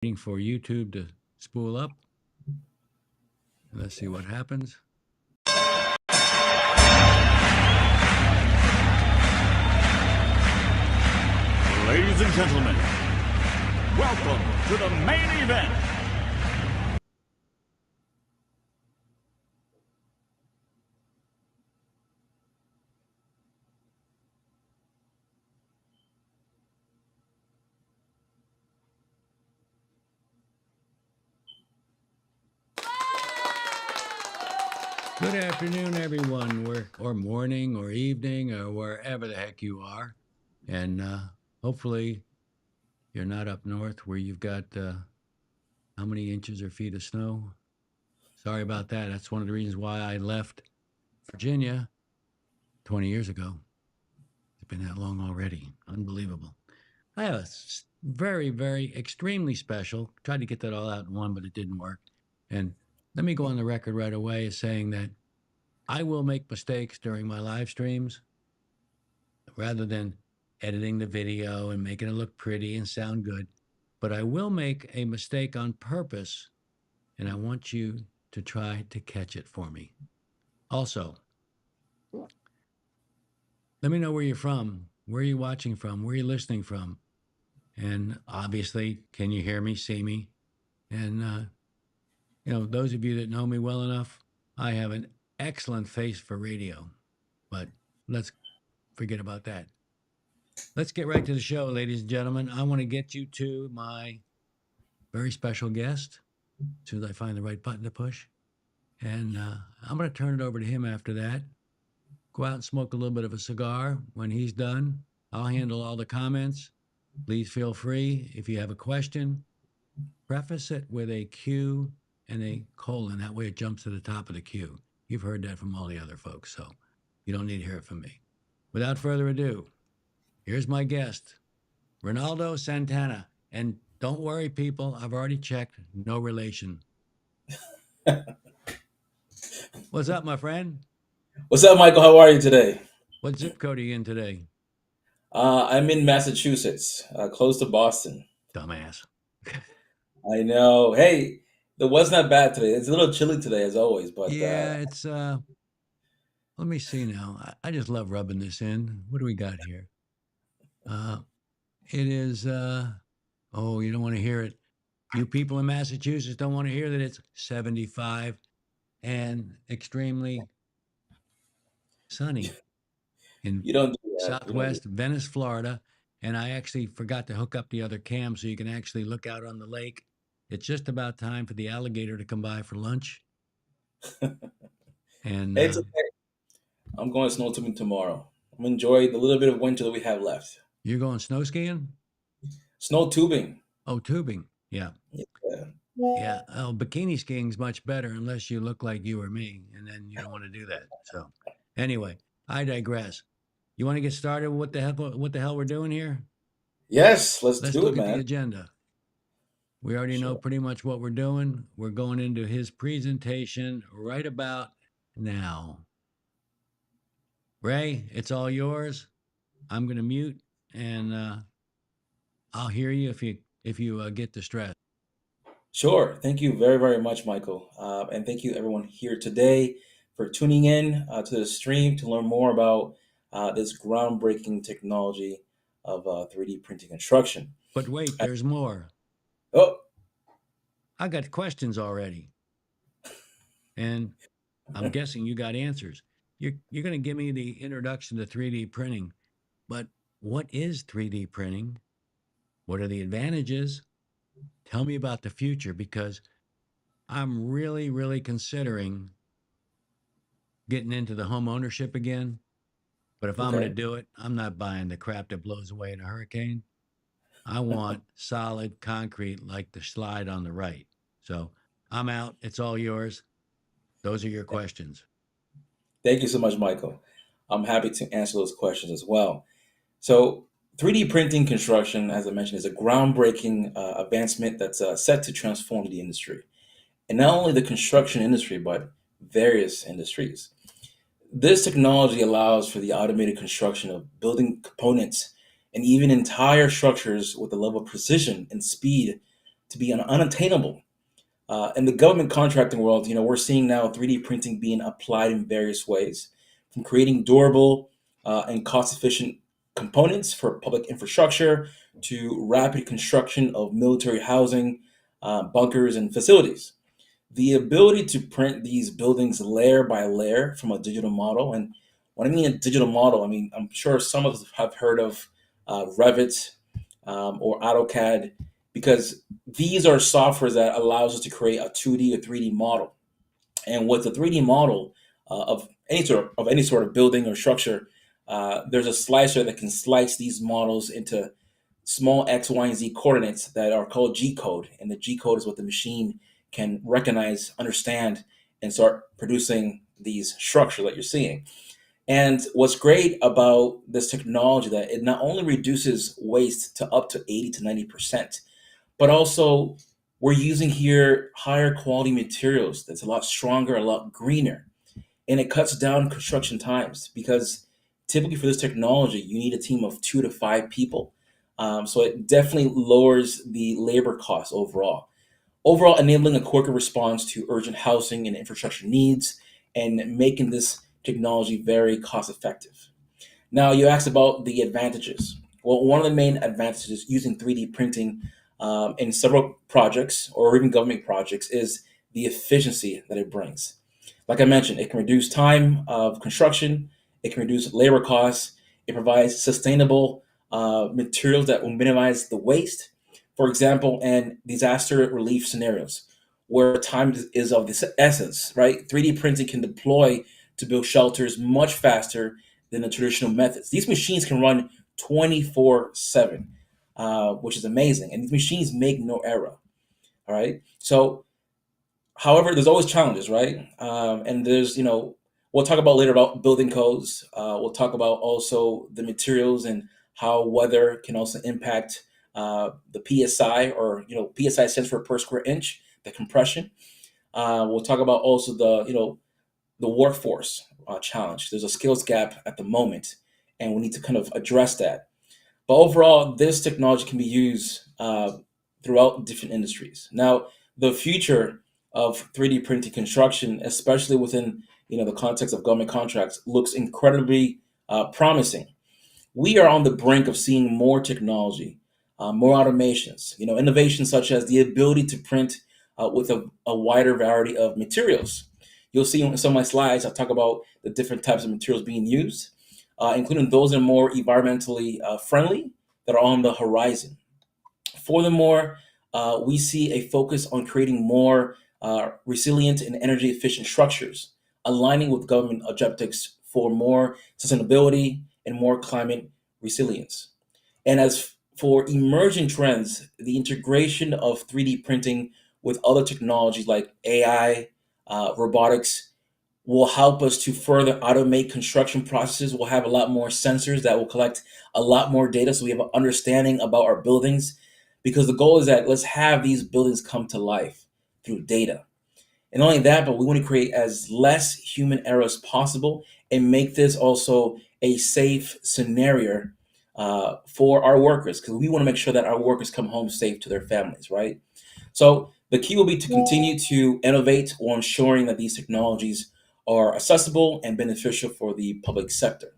Waiting for YouTube to spool up. Let's see what happens. Ladies and gentlemen, welcome to the main event. Good afternoon, everyone, or morning, or evening, or wherever the heck you are. And hopefully you're not up north where you've got how many inches or feet of snow? Sorry about that. That's one of the reasons why I left Virginia 20 years ago. It's been that long already. Unbelievable. I have a very, very extremely special. Tried to get that all out in one, but it didn't work. And let me go on the record right away as saying that I will make mistakes during my live streams rather than editing the video and making it look pretty and sound good. But I will make a mistake on purpose, and I want you to try to catch it for me. Also, let me know where you're from. Where are you watching from? Where are you listening from? And obviously, can you hear me, see me? And, those of you that know me well enough, I have an excellent face for radio, but let's forget about that. Let's get right to the show, ladies and gentlemen. I want to get you to my very special guest as soon as I find the right button to push. And I'm going to turn it over to him after that. Go out and smoke a little bit of a cigar. When he's done, I'll handle all the comments. Please feel free. If you have a question, preface it with a Q and a colon. That way it jumps to the top of the queue. You've heard that from all the other folks, so you don't need to hear it from me. Without further ado, here's my guest, Reynaldo Santana. And don't worry, people, I've already checked. No relation. What's up, my friend? What's up, Michael? How are you today? What zip code are you in today? I'm in Massachusetts, close to Boston. Dumbass. I know. Hey, the weather's not bad today. It's a little chilly today, as always, but Yeah, it's, let me see now. I just love rubbing this in. What do we got here? It is, oh, you don't want to hear it. You people in Massachusetts don't want to hear that it's 75 and extremely sunny in you don't do that. Southwest Venice, Florida. And I actually forgot to hook up the other cam so you can actually look out on the lake. It's just about time for the alligator to come by for lunch. And Hey, it's okay. I'm going snow tubing tomorrow. I'm enjoying the little bit of winter that we have left. you're going snow skiing? Snow tubing. Oh, tubing. Yeah. Yeah. Yeah. Oh, bikini skiing's much better unless you look like you or me, and then you don't want to do that. So, anyway, I digress. You want to get started with what the hell we're doing here? Yes, let's do look it, at the man. agenda. We already know pretty much what we're doing. We're going into his presentation right about now. Ray, it's all yours. I'm going to mute, and I'll hear you if you get distressed. Sure. Thank you very, very much, Michael. And thank you, everyone here today, for tuning in to the stream to learn more about this groundbreaking technology of 3D printing construction. But wait, there's more. Oh, I got questions already, and I'm guessing you got answers. You're going to give me the introduction to 3D printing, but what is 3D printing? What are the advantages? Tell me about the future, because I'm really, really considering getting into the home ownership again. But if I'm going to do it, I'm not buying the crap that blows away in a hurricane. I want solid concrete like the slide on the right. So I'm out. It's all yours. Those are your questions. Thank you so much, Michael. I'm happy to answer those questions as well. So 3D printing construction, as I mentioned, is a groundbreaking advancement that's set to transform the industry. And not only the construction industry, but various industries. This technology allows for the automated construction of building components and even entire structures with a level of precision and speed to be unattainable. In the government contracting world, we're seeing now 3D printing being applied in various ways, from creating durable and cost-efficient components for public infrastructure to rapid construction of military housing, bunkers, and facilities. The ability to print these buildings layer by layer from a digital model, and when I mean a digital model, I mean I'm sure some of us have heard of Revit or AutoCAD, because these are softwares that allows us to create a 2D or 3D model. And with a 3D model of any sort of building or structure, there's a slicer that can slice these models into small X, Y, and Z coordinates that are called G code. And the G code is what the machine can recognize, understand, and start producing these structures that you're seeing. And what's great about this technology that it not only reduces waste to up to 80 to 90%, but also we're using here higher quality materials that's a lot stronger, a lot greener. And it cuts down construction times, because typically for this technology, you need a team of 2 to 5 people. So it definitely lowers the labor costs overall. Overall, enabling a quicker response to urgent housing and infrastructure needs, and making this technology very cost effective. Now, you asked about the advantages. Well, one of the main advantages using 3D printing in several projects or even government projects is the efficiency that it brings. Like I mentioned, it can reduce time of construction, it can reduce labor costs, it provides sustainable materials that will minimize the waste. For example, in disaster relief scenarios where time is of the essence, right? 3D printing can deploy to build shelters much faster than the traditional methods. These machines can run 24/7, which is amazing. And these machines make no error. All right. So, however, there's always challenges, right? And we'll talk about later about building codes. We'll talk about also the materials and how weather can also impact the PSI, or PSI stands for per square inch, the compression. We'll talk about also the workforce challenge. There's a skills gap at the moment, and we need to kind of address that. But overall, this technology can be used throughout different industries. Now, the future of 3D printing construction, especially within the context of government contracts, looks incredibly promising. We are on the brink of seeing more technology, more automations, innovations such as the ability to print with a wider variety of materials. You'll see in some of my slides, I talk about the different types of materials being used, including those that are more environmentally friendly that are on the horizon. Furthermore, we see a focus on creating more resilient and energy efficient structures, aligning with government objectives for more sustainability and more climate resilience. And as for emerging trends, the integration of 3D printing with other technologies like AI, robotics, will help us to further automate construction processes. We'll have a lot more sensors that will collect a lot more data, so we have an understanding about our buildings, because the goal is that let's have these buildings come to life through data. And not only that, but we want to create as less human error as possible and make this also a safe scenario for our workers, because we want to make sure that our workers come home safe to their families, right? So the key will be to continue to innovate while ensuring that these technologies are accessible and beneficial for the public sector.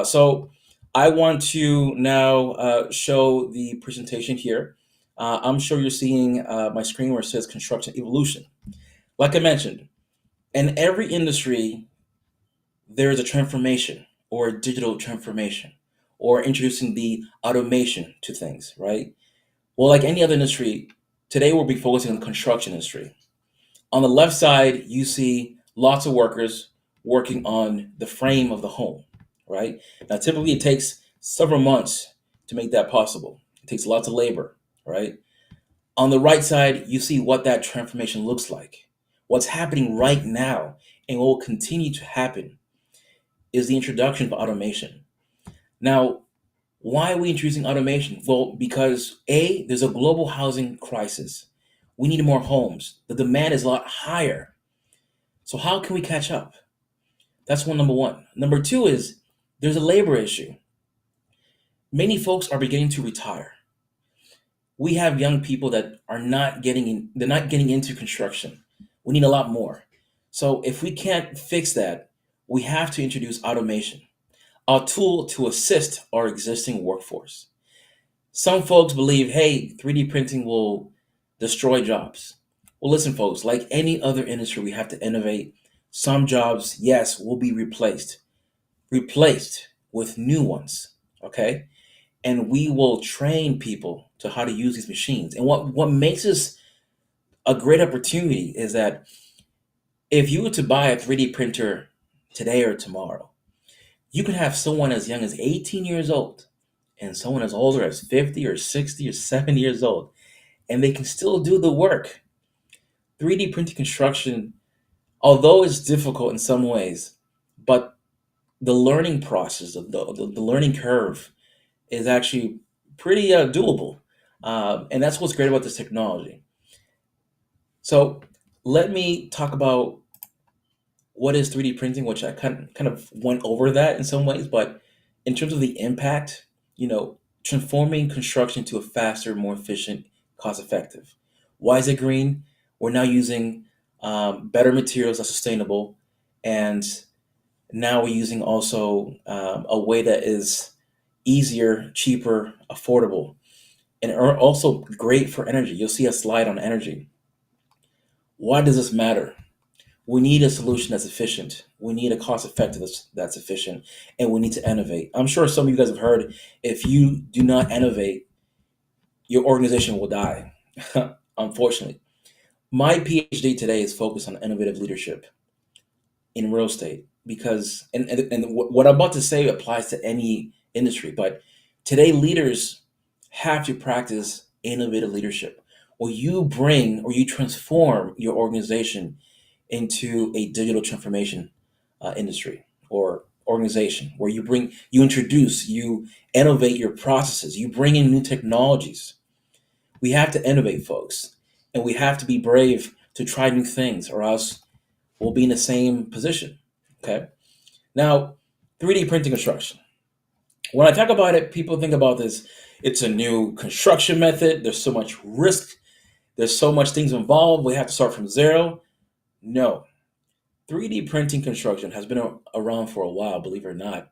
So I want to now show the presentation here. I'm sure you're seeing my screen where it says construction evolution. Like I mentioned, in every industry, there is a transformation or a digital transformation or introducing the automation to things, right? Well, like any other industry, today we'll be focusing on the construction industry. On the left side, you see lots of workers working on the frame of the home, right? Now, typically it takes several months to make that possible. It takes lots of labor, right? On the right side, you see what that transformation looks like. What's happening right now and what will continue to happen is the introduction of automation. Now, why are we introducing automation? Well, because A, there's a global housing crisis. We need more homes. The demand is a lot higher. So how can we catch up? That's number one. Number two is there's a labor issue. Many folks are beginning to retire. we have young people that are not getting in, they're not getting into construction. We need a lot more. So if we can't fix that, we have to introduce automation, a tool to assist our existing workforce. Some folks believe, hey, 3D printing will destroy jobs. Well, listen, folks, like any other industry, we have to innovate. Some jobs, yes, will be replaced with new ones. Okay. And we will train people to how to use these machines. And what makes this a great opportunity is that if you were to buy a 3D printer today or tomorrow, you could have someone as young as 18 years old and someone as older as 50 or 60 or 70 years old, and they can still do the work. 3D printing construction, although it's difficult in some ways, but the learning process, the learning curve is actually pretty doable. And that's what's great about this technology. So let me talk about what is 3D printing, which I kind of went over that in some ways, but in terms of the impact, transforming construction to a faster, more efficient, cost effective. Why is it green? We're now using better materials that's sustainable, and now we're using also a way that is easier, cheaper, affordable, and are also great for energy. You'll see a slide on energy. Why does this matter? We need a solution that's efficient. We need a cost effective that's efficient, and we need to innovate. I'm sure some of you guys have heard, if you do not innovate, your organization will die. Unfortunately, my PhD today is focused on innovative leadership in real estate because, and what I'm about to say applies to any industry, but today leaders have to practice innovative leadership, or you transform your organization into a digital transformation industry or organization where you innovate your processes, you bring in new technologies. We have to innovate, folks, and we have to be brave to try new things, or else we'll be in the same position. Okay. Now, 3D printing construction. When I talk about it, people think about this. It's a new construction method. There's so much risk. There's so much things involved. We have to start from zero. No. 3D printing construction has been around for a while, believe it or not.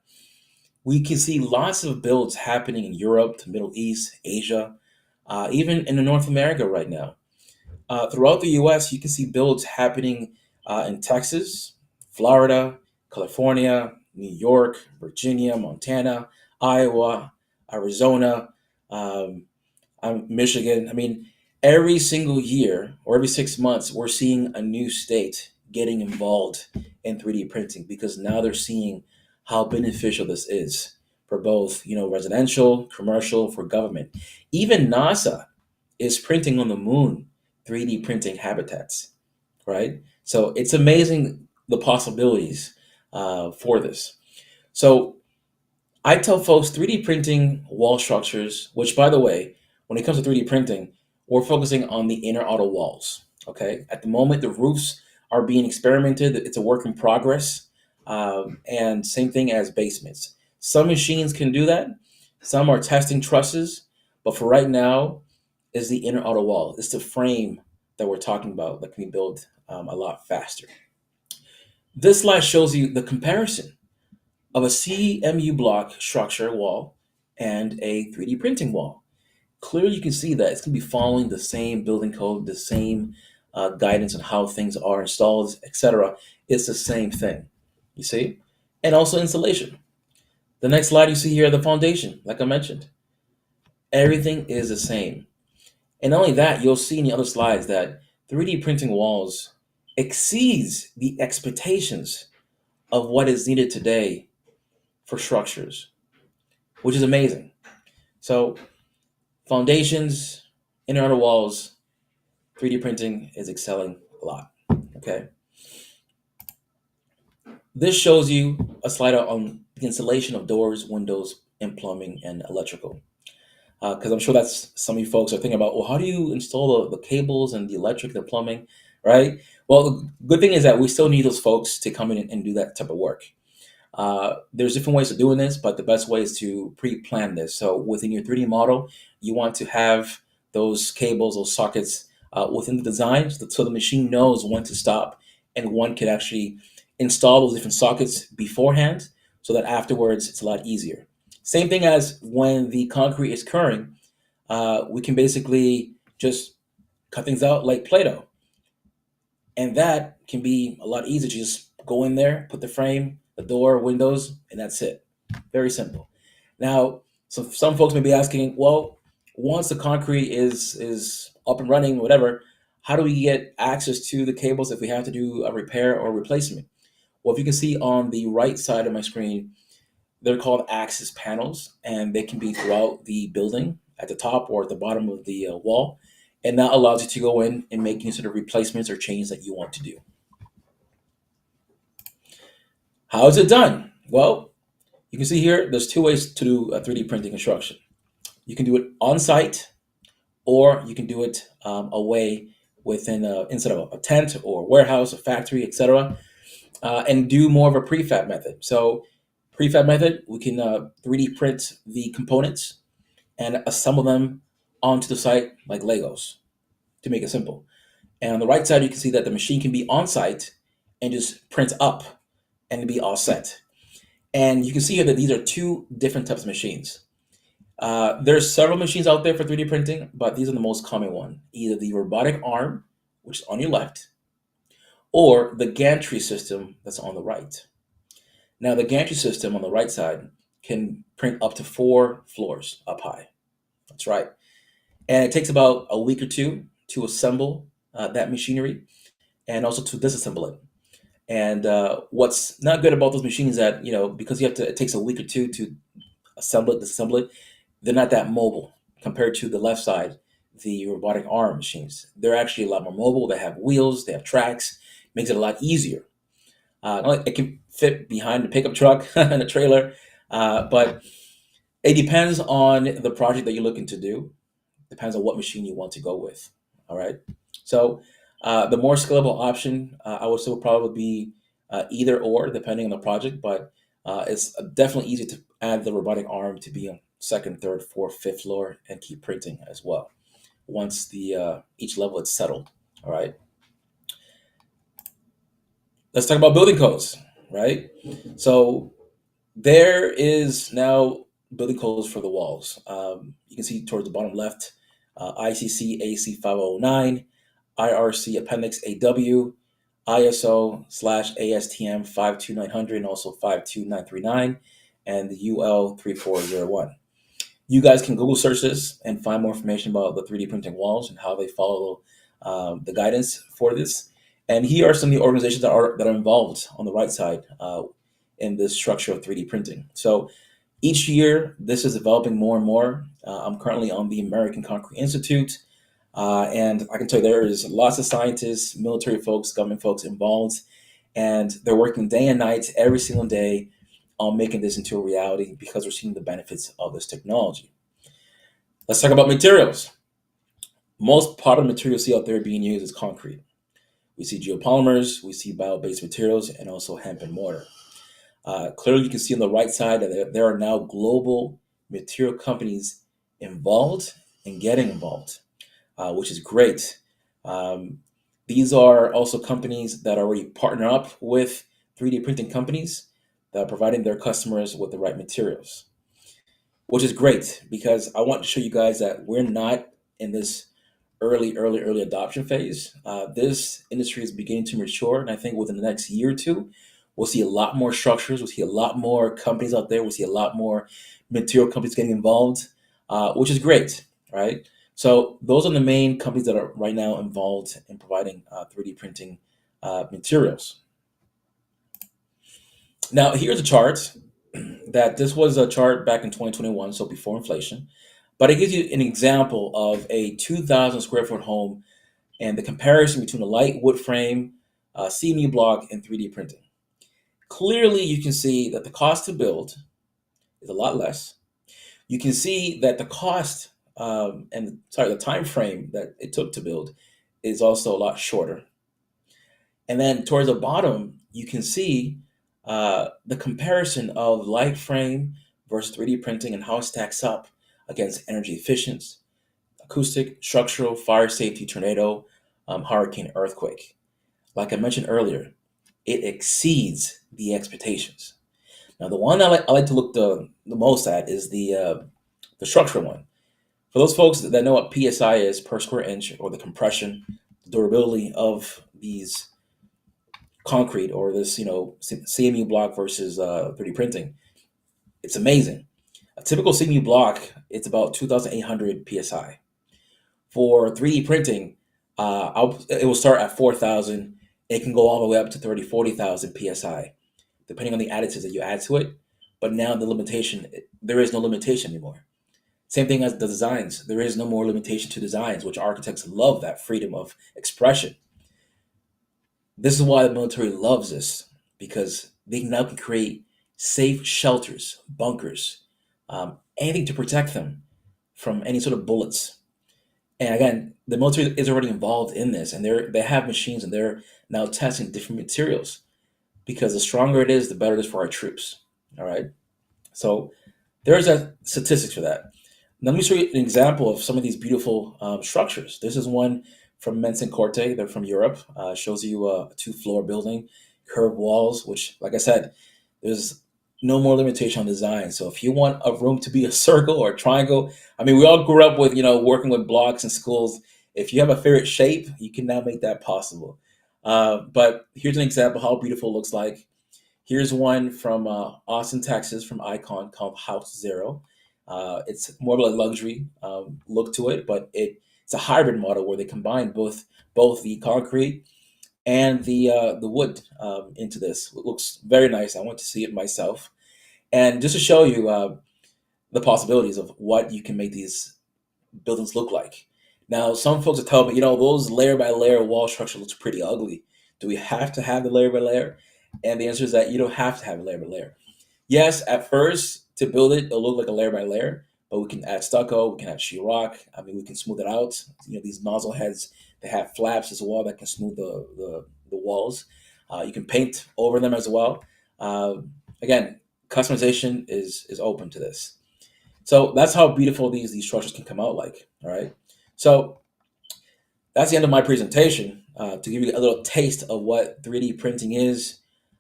We can see lots of builds happening in Europe, the Middle East, Asia, even in North America right now. Throughout the US, you can see builds happening in Texas, Florida, California, New York, Virginia, Montana, Iowa, Arizona, Michigan. I mean, every single year or every 6 months, we're seeing a new state getting involved in 3D printing because now they're seeing how beneficial this is for both, residential, commercial, for government. Even NASA is printing on the moon 3D printing habitats, right? So it's amazing the possibilities for this. So I tell folks 3D printing wall structures, which, by the way, when it comes to 3D printing, we're focusing on the inner outer walls. Okay. At the moment, the roofs are being experimented. It's a work in progress. And same thing as basements. Some machines can do that. Some are testing trusses. But for right now, is the inner outer wall. It's the frame that we're talking about that can be built a lot faster. This slide shows you the comparison of a CMU block structure wall and a 3D printing wall. Clearly, you can see that it's going to be following the same building code, the same guidance on how things are installed, etc. It's the same thing, you see? And also insulation. The next slide you see here, the foundation, like I mentioned. Everything is the same. And not only that, you'll see in the other slides that 3D printing walls exceeds the expectations of what is needed today for structures, which is amazing. So foundations, inner outer walls, 3D printing is excelling a lot, okay? This shows you a slide on the installation of doors, windows, and plumbing and electrical. Because I'm sure that's some of you folks are thinking about, well, how do you install the cables and the electric, the plumbing, right? Well, the good thing is that we still need those folks to come in and do that type of work. There's different ways of doing this, but the best way is to pre-plan this. So within your 3D model, you want to have those cables, those sockets within the design, so the machine knows when to stop, and one can actually install those different sockets beforehand, so that afterwards it's a lot easier. Same thing as when the concrete is curing, we can basically just cut things out like Play-Doh. And that can be a lot easier to just go in there, put the frame, the door, windows, and that's it. Very simple. Now, so some folks may be asking, well, once the concrete is up and running, whatever, how do we get access to the cables if we have to do a repair or replacement? Well, if you can see on the right side of my screen, they're called access panels, and they can be throughout the building at the top or at the bottom of the wall. And that allows you to go in and make any sort of replacements or changes that you want to do. How is it done? Well, you can see here, there's two ways to do a 3D printing construction. You can do it on site, or you can do it away within inside of a tent or warehouse, a factory, etc., and do more of a prefab method. So prefab method, we can 3D print the components and assemble them onto the site like Legos, to make it simple. And on the right side, you can see that the machine can be on site and just print up and be all set. And you can see here that these are two different types of machines. There's several machines out there for 3D printing, but these are the most common one. Either the robotic arm, which is on your left, or the gantry system that's on the right. Now, the gantry system on the right side can print up to 4 floors up high. That's right. And it takes about a week or two to assemble that machinery and also to disassemble it. And what's not good about those machines is that, because it takes a week or two to assemble it, disassemble it, they're not that mobile compared to the left side, the robotic arm machines. They're actually a lot more mobile. They have wheels, they have tracks, makes it a lot easier. It can fit behind the pickup truck and a trailer, but it depends on the project that you're looking to do. Depends on what machine you want to go with. All right. So the more scalable option, I would say, would probably be either or, depending on the project. But it's definitely easy to add the robotic arm to be on second, third, fourth, fifth floor and keep printing as well once the each level is settled. All right. Let's talk about building codes. Right. So there is now building codes for the walls. You can see towards the bottom left, ICC AC 509, IRC Appendix AW, ISO/ASTM 52900, and also 52939, and the UL 3401. You guys can Google search this and find more information about the 3D printing walls and how they follow the guidance for this. And here are some of the organizations that are involved on the right side in this structure of 3D printing. So each year, this is developing more and more. I'm currently on the American Concrete Institute, and I can tell you there is lots of scientists, military folks, government folks involved, and they're working day and night, every single day, on making this into a reality because we're seeing the benefits of this technology. Let's talk about materials. Most part of the material you see out there being used is concrete. We see geopolymers, we see bio-based materials, and also hemp and mortar. Clearly, you can see on the right side that there are now global material companies involved and getting involved, which is great. These are also companies that already partner up with 3D printing companies that are providing their customers with the right materials, which is great because I want to show you guys that we're not in this early adoption phase. This industry is beginning to mature, and I think within the next year or two, we'll see a lot more structures. We'll see a lot more companies out there. We'll see a lot more material companies getting involved, which is great, right? So those are the main companies that are right now involved in providing 3D printing materials. Now, here's a chart that this was a chart back in 2021, so before inflation, but it gives you an example of a 2,000 square foot home and the comparison between a light wood frame, CMU block, and 3D printing. Clearly, you can see that the cost to build is a lot less. You can see that the cost the time frame that it took to build is also a lot shorter. And then towards the bottom, you can see the comparison of light frame versus 3D printing and how it stacks up against energy efficiency, acoustic, structural, fire safety, tornado, hurricane, earthquake. Like I mentioned earlier, it exceeds the expectations. Now, the one I like to look the most at is the structural one. For those folks that know what PSI is, per square inch, or the compression, durability of these concrete or this, CMU block versus 3D printing, it's amazing. A typical CMU block, it's about 2,800 PSI. For 3D printing, it will start at 4,000. It can go all the way up to 30, 40,000 PSI, depending on the additives that you add to it. But now there is no limitation anymore. Same thing as the designs. There is no more limitation to designs, which architects love that freedom of expression. This is why the military loves this, because they now can create safe shelters, bunkers, anything to protect them from any sort of bullets. And again, the military is already involved in this, and they have machines, and they're now testing different materials because the stronger it is, the better it is for our troops. All right. So there's that statistics for that. Let me show you an example of some of these beautiful structures. This is one from Mensen Corte. They're from Europe. Shows you a two-floor building, curved walls, which, like I said, there's no more limitation on design. So if you want a room to be a circle or a triangle, I mean, we all grew up with, working with blocks in schools. If you have a favorite shape, you can now make that possible. But here's an example how beautiful it looks like. Here's one from Austin, Texas, from Icon, called House Zero. It's more of a luxury look to it, but it's a hybrid model where they combine both the concrete and the wood into this. It looks very nice. I went to see it myself, and just to show you the possibilities of what you can make these buildings look like. Now, some folks will tell me, those layer by layer wall structure looks pretty ugly. Do we have to have the layer by layer? And the answer is that you don't have to have a layer by layer. Yes, at first, to build it, it'll look like a layer by layer, but we can add stucco, we can add sheetrock. I mean, we can smooth it out. These nozzle heads, they have flaps as well that can smooth the walls. You can paint over them as well. Again, customization is open to this. So that's how beautiful these structures can come out like. All right. So that's the end of my presentation. To give you a little taste of what 3D printing is,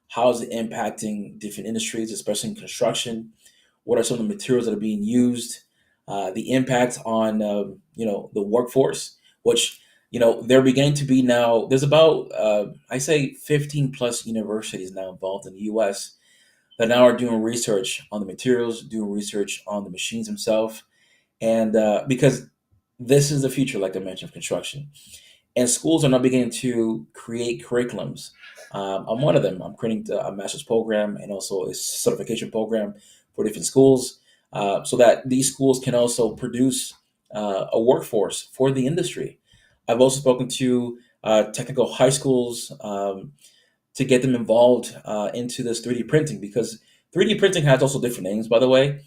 how is it impacting different industries, especially in construction? What are some of the materials that are being used? The impact on the workforce, which they're beginning to be now. There's about I say 15 plus universities now involved in the U.S. that now are doing research on the materials, doing research on the machines themselves, and because this is the future, like I mentioned, of construction. And schools are now beginning to create curriculums. I'm one of them. I'm creating a master's program and also a certification program for different schools so that these schools can also produce a workforce for the industry. I've also spoken to technical high schools to get them involved into this 3D printing, because 3D printing has also different names, by the way.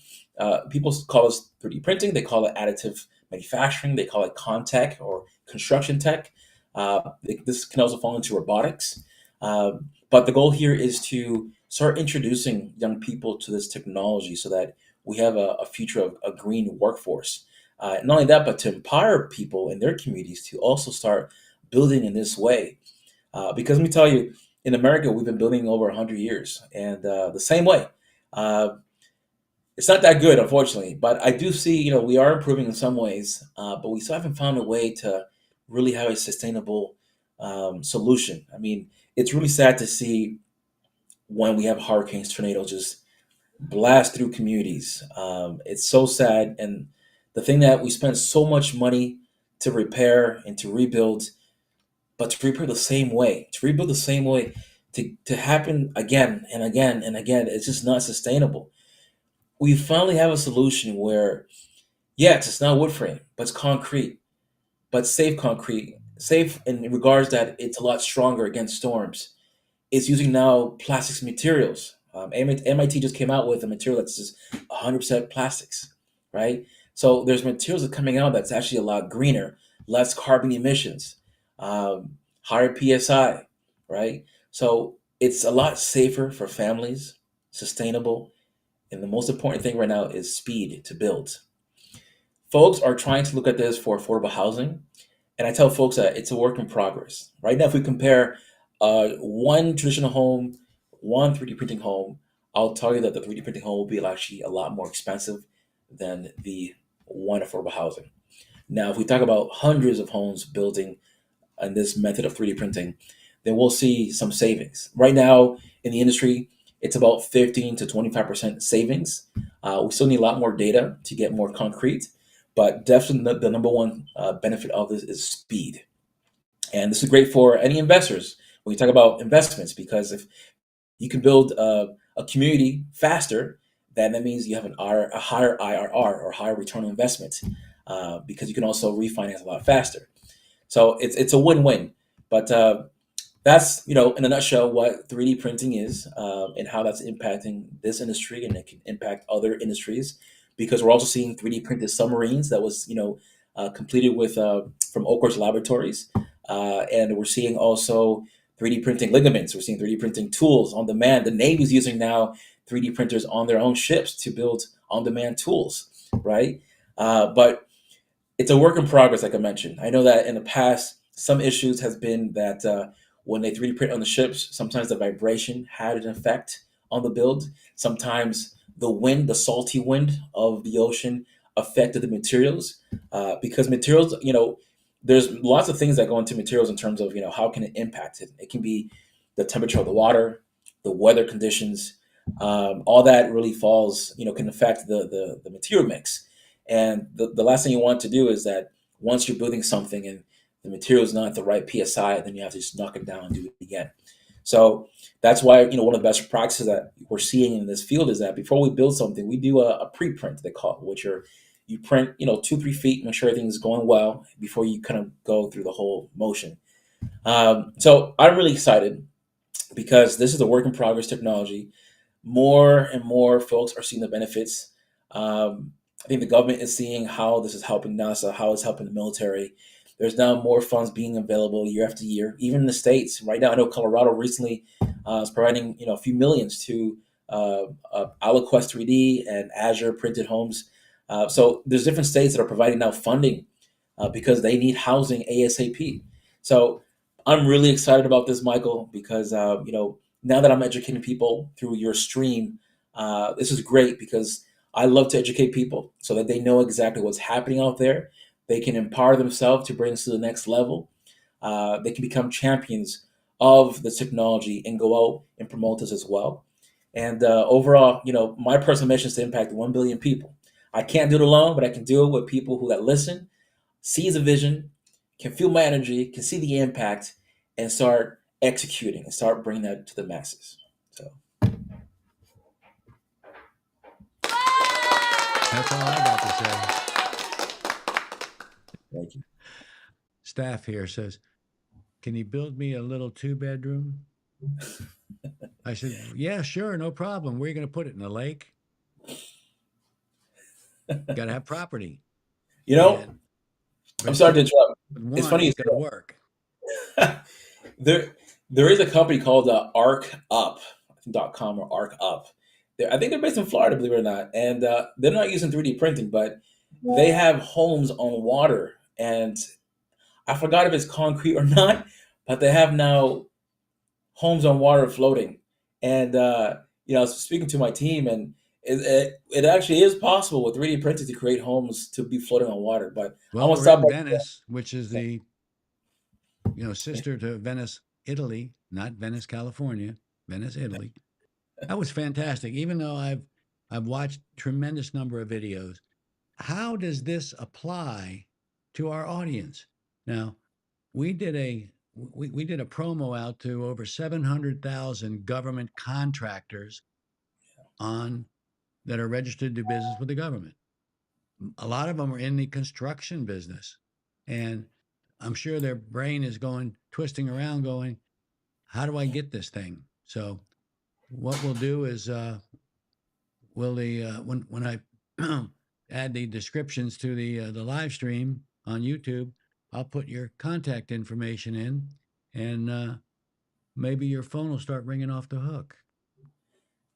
People call us 3D printing. They call it additive manufacturing. They call it Contech or construction tech. This can also fall into robotics. But the goal here is to start introducing young people to this technology so that we have a future of a green workforce. Not only that, but to empower people in their communities to also start building in this way. Because let me tell you, in America, we've been building over 100 years, and the same way. It's not that good, unfortunately, but I do see, we are improving in some ways, but we still haven't found a way to really have a sustainable solution. I mean, it's really sad to see when we have hurricanes, tornadoes just blast through communities. It's so sad. And the thing that we spend so much money to repair and to rebuild, but to rebuild the same way, to happen again and again and again, it's just not sustainable. We finally have a solution where, yes, it's not wood frame, but it's concrete, but safe concrete, safe in regards that it's a lot stronger against storms. It's using now plastics materials. MIT just came out with a material that's just 100% plastics, right? So there's materials that are coming out that's actually a lot greener, less carbon emissions, higher PSI, right? So it's a lot safer for families, sustainable, and the most important thing right now is speed to build. folks are trying to look at this for affordable housing, and I tell folks that it's a work in progress. Right now, if we compare one traditional home, one 3D printing home, I'll tell you that the 3D printing home will be actually a lot more expensive than the one affordable housing. Now, if we talk about hundreds of homes building on this method of 3D printing, then we'll see some savings. Right now in the industry, it's about 15 to 25% savings. We still need a lot more data to get more concrete, but definitely the number one benefit of this is speed. And this is great for any investors when you talk about investments, because if you can build a community faster, then that means you have a higher IRR or higher return on investment, because you can also refinance a lot faster. So it's a win-win. But that's, in a nutshell, what 3D printing is, and how that's impacting this industry, and it can impact other industries, because we're also seeing 3D printed submarines that was, completed with from Oak Ridge Laboratories, and we're seeing also 3D printing ligaments. We're seeing 3D printing tools on demand. The Navy's using now 3D printers on their own ships to build on-demand tools, right? But it's a work in progress, like I mentioned. I know that in the past, some issues has been that when they 3D print on the ships, sometimes the vibration had an effect on the build. Sometimes the wind, the salty wind of the ocean, affected the materials, because materials, there's lots of things that go into materials in terms of how can it impact it. It can be the temperature of the water, the weather conditions, all that really falls, can affect the material mix. And the last thing you want to do is that once you're building something and the material is not at the right PSI, then you have to just knock it down and do it again. So that's why, one of the best practices that we're seeing in this field is that before we build something, we do a pre-print, they call it, which are you print, 2, 3 feet, make sure everything's going well before you kind of go through the whole motion. So I'm really excited because this is a work in progress technology. More and more folks are seeing the benefits. I think the government is seeing how this is helping NASA, how it's helping the military. There's now more funds being available year after year, even in the states. Right now, I know Colorado recently is providing a few millions to AloQuest 3D and Azure printed homes. So there's different states that are providing now funding because they need housing ASAP. So I'm really excited about this, Michael, because now that I'm educating people through your stream, this is great because I love to educate people so that they know exactly what's happening out there. They can empower themselves to bring us to the next level. They can become champions of the technology and go out and promote this as well. And overall, my personal mission is to impact 1 billion people. I can't do it alone, but I can do it with people who that listen, sees a vision, can feel my energy, can see the impact, and start executing and start bringing that to the masses. So That's all I got to say. thank you. Staff here says, "Can you build me a little 2-bedroom?" I said, "Yeah, sure, no problem. Where are you going to put it? In the lake? Got to have property." You know, And I'm sorry to interrupt. one It's funny you ain't say going to work. that. There is a company called ArcUp.com or ArcUp. I think they're based in Florida, believe it or not, and they're not using 3D printing, but they have homes on water, and I forgot if it's concrete or not, but they have now homes on water floating. And I was speaking to my team, and it actually is possible with 3D printing to create homes to be floating on water. But I'm Well, gonna we're stop in right Venice, which is the sister to Venice, Italy, not Venice, California, Venice, Italy. That was fantastic. Even though I've watched tremendous number of videos, how does this apply to our audience? Now, we did a promo out to over 700,000 government contractors on that are registered to do business with the government. A lot of them are in the construction business, and I'm sure their brain is twisting around, going, "How do I get this thing?" So, what we'll do is, when I add the descriptions to the live stream on YouTube, I'll put your contact information in, and maybe your phone will start ringing off the hook.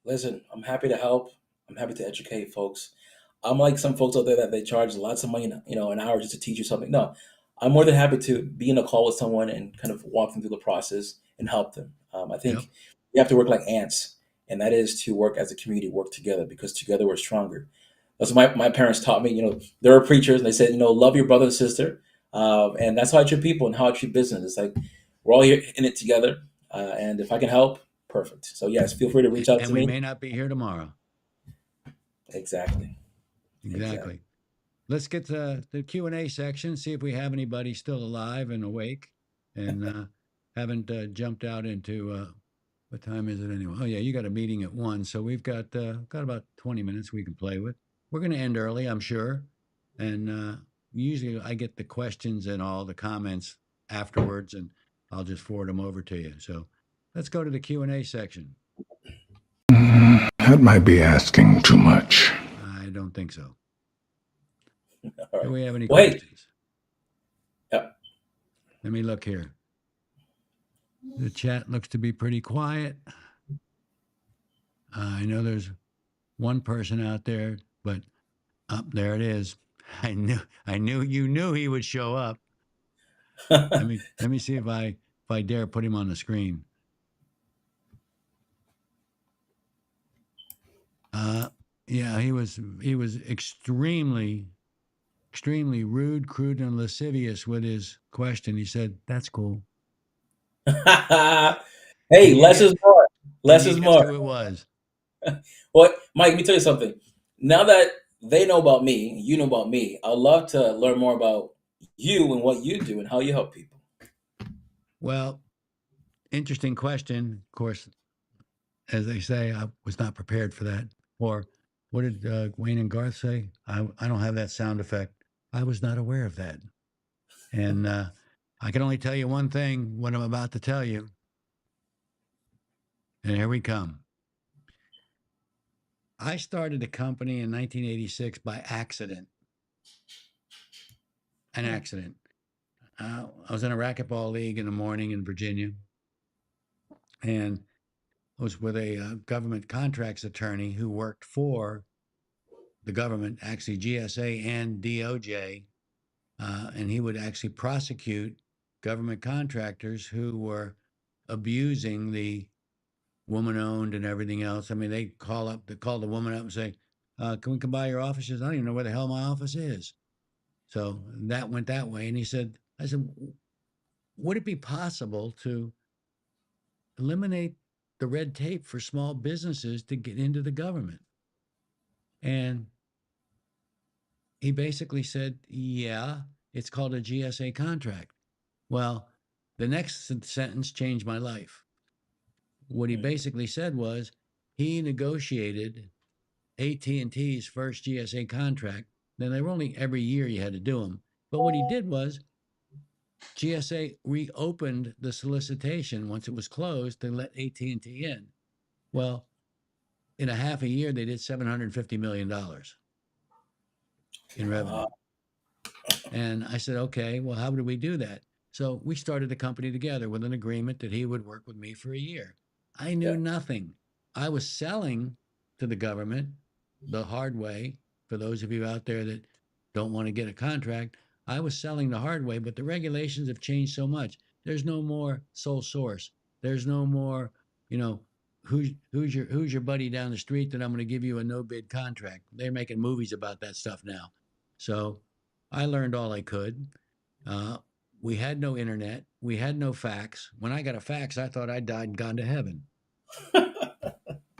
Listen, I'm happy to help. I'm happy to educate folks. I'm like some folks out there that they charge lots of money, an hour just to teach you something. No, I'm more than happy to be in a call with someone and kind of walk them through the process and help them. I Yep. think we have to work like ants, and that is to work as a community, work together, because together we're stronger. That's what my parents taught me. They were preachers, and they said, love your brother and sister, and that's how I treat people and how I treat business. It's like we're all here in it together, and if I can help, perfect. So yes, feel free to reach out And to we me. may not be here tomorrow. Exactly. Exactly. Exactly. Let's get to the Q&A section, see if we have anybody still alive and awake and haven't jumped out into what time is it anyway? Oh yeah, you got a meeting at 1, so we've got about 20 minutes we can play with. We're going to end early, I'm sure. And usually I get the questions and all the comments afterwards, and I'll just forward them over to you. So let's go to the Q&A section. That might be asking too much. I don't think so. All Do right. we have any Well, hey, questions? yeah. Let me look here. The chat looks to be pretty quiet. I know there's one person out there, but up there it is. I knew you knew he would show up. Let me see if I dare put him on the screen. Yeah, he was extremely rude, crude, and lascivious with his question. He said, "That's cool." Hey, Can you less guess? is more. Can Less you is guess more. who it was? Well, Mike, let me tell you something. Now that they know about me, you know about me, I'd love to learn more about you and what you do and how you help people. Well, interesting question. Of course, as they say, I was not prepared for that. Or what did Wayne and Garth say? I don't have that sound effect. I was not aware of that. And I can only tell you one thing, what I'm about to tell you. And here we come. I started a company in 1986 by accident. An accident. I was in a racquetball league in the morning in Virginia. And I was with a government contracts attorney who worked for the government, actually GSA and DOJ, and he would actually prosecute government contractors who were abusing the woman-owned and everything else. I mean, they call the woman up and say, "Can we come by your office?" She says, "I don't even know where the hell my office is." So that went that way, and I said, "Would it be possible to eliminate the red tape for small businesses to get into the government?" And he basically said, "Yeah, it's called a GSA contract." Well, the next sentence changed my life. What he basically said was he negotiated AT&T's first GSA contract. Now, they were only every year you had to do them. But what he did was GSA reopened the solicitation once it was closed to let AT&T in. Well, in a half a year, they did $750 million in revenue. And I said, okay, well, how do we do that? So we started a company together with an agreement that he would work with me for a year. I knew Yeah. nothing. I was selling to the government the hard way. For those of you out there that don't want to get a contract, I was selling the hard way, but the regulations have changed so much. There's no more sole source. There's no more, who's your buddy down the street that I'm going to give you a no bid contract. They're making movies about that stuff now. So I learned all I could. We had no internet. We had no fax. When I got a fax, I thought I'd died and gone to heaven.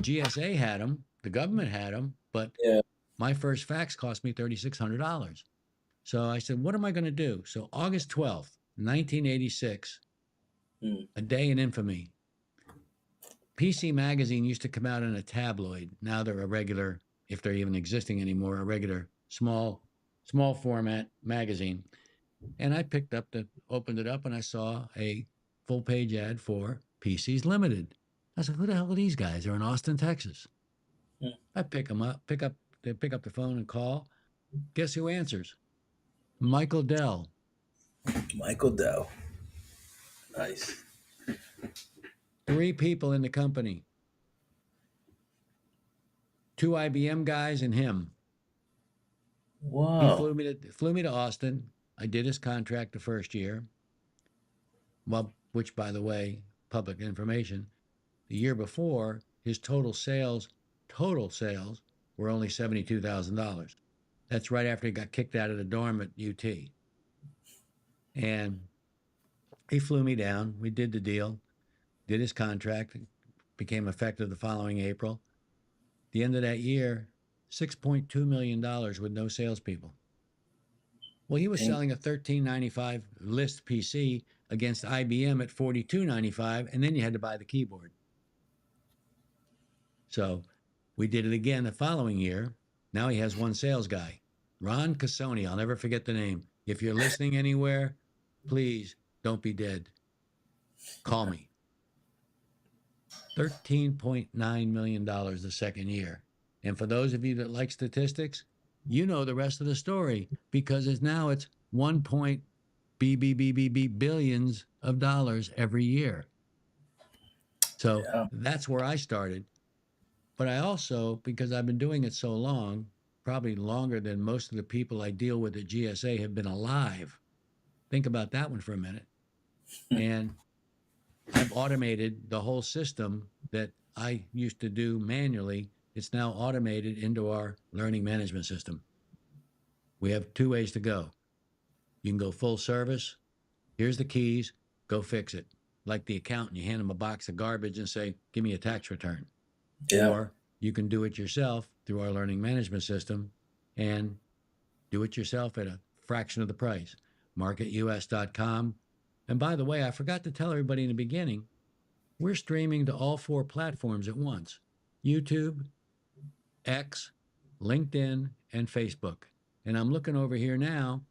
GSA had them. The government had them. But Yeah. my first fax cost me $3,600. So I said, what am I going to do? So August 12th, 1986, a day in infamy. PC Magazine used to come out in a tabloid. Now they're a regular, if they're even existing anymore, a regular small format magazine. And I opened it up, and I saw a full page ad for PCs Limited. I said, who the hell are these guys? They're in Austin, Texas. I pick up the phone and call. Guess who answers? Michael Dell. Michael Dell. Nice. 3 people in the company. 2 IBM guys and him. He Wow. flew me to Austin. I did his contract the first year. Well, which, by the way, public information. The year before, his total sales were only $72,000. That's right after he got kicked out of the dorm at UT. And he flew me down. We did the deal, did his contract, became effective the following April. The end of that year, $6.2 million with no salespeople. Well, he was Dang. selling a $13.95 list PC against IBM at $42.95, and then you had to buy the keyboard. So we did it again the following year. Now he has one sales guy, Ron Cassoni. I'll never forget the name. If you're listening anywhere, please don't be dead. Call me. $13.9 million the second year. And for those of you that like statistics, you know the rest of the story because it's 1 point billions of dollars every year. So Yeah. that's where I started. But I also, because I've been doing it so long, probably longer than most of the people I deal with at GSA have been alive. Think about that one for a minute. And I've automated the whole system that I used to do manually. It's now automated into our learning management system. We have two ways to go. You can go full service. Here's the keys. Go fix it. Like the accountant, you hand them a box of garbage and say, give me a tax return. Yeah. Or you can do it yourself through our learning management system and do it yourself at a fraction of the price. MarketUS.com. And by the way, I forgot to tell everybody in the beginning, we're streaming to all 4 platforms at once: YouTube, X, LinkedIn, and Facebook. And I'm looking over here now,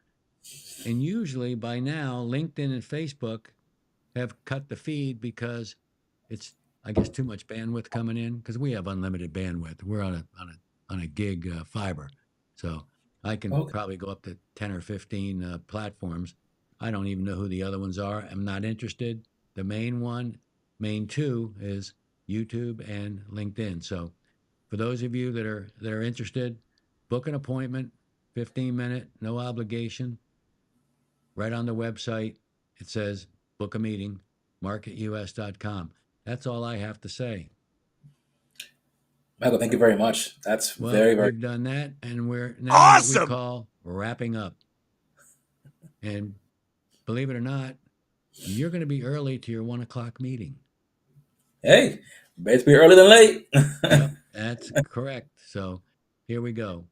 and usually by now, LinkedIn and Facebook have cut the feed because it's, I guess, too much bandwidth coming in because we have unlimited bandwidth. We're on a gig fiber, so I can Okay. probably go up to 10 or 15 platforms. I don't even know who the other ones are. I'm not interested. The main two is YouTube and LinkedIn. So for those of you that are interested, book an appointment, 15-minute, no obligation. Right on the website, it says book a meeting, marketus.com. That's all I have to say. Michael, thank you very much. That's Well, very, very we've done that, and we're now what we call wrapping up. And believe it or not, you're going to be early to your 1 o'clock meeting. Hey, better to be early than late. Yep, that's correct. So here we go.